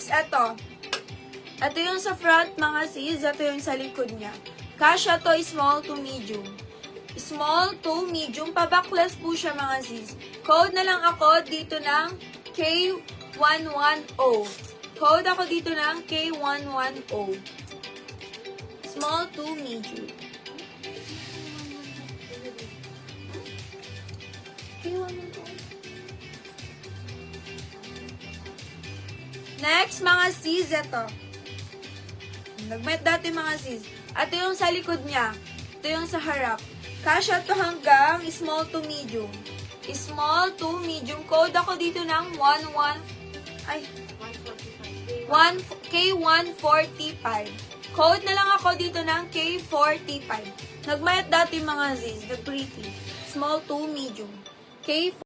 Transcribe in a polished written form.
Next, ito. Ito yung sa front, mga sis. Ito yung sa likod niya. Kasha to, small to medium. Small to medium. Pabaklas po siya, mga sis. Code na lang ako dito ng K110. Code ako dito ng K110. Small to medium. K110. Next, mga sis, ito. Nagmet dati, mga sis. Ito yung sa likod niya. Ito yung sa harap. Kasha to hanggang small to medium. Small to medium. Code ako dito ng K145. Code na lang ako dito ng K45. Nagmayat dati, mga sis. The pretty. Small to medium. K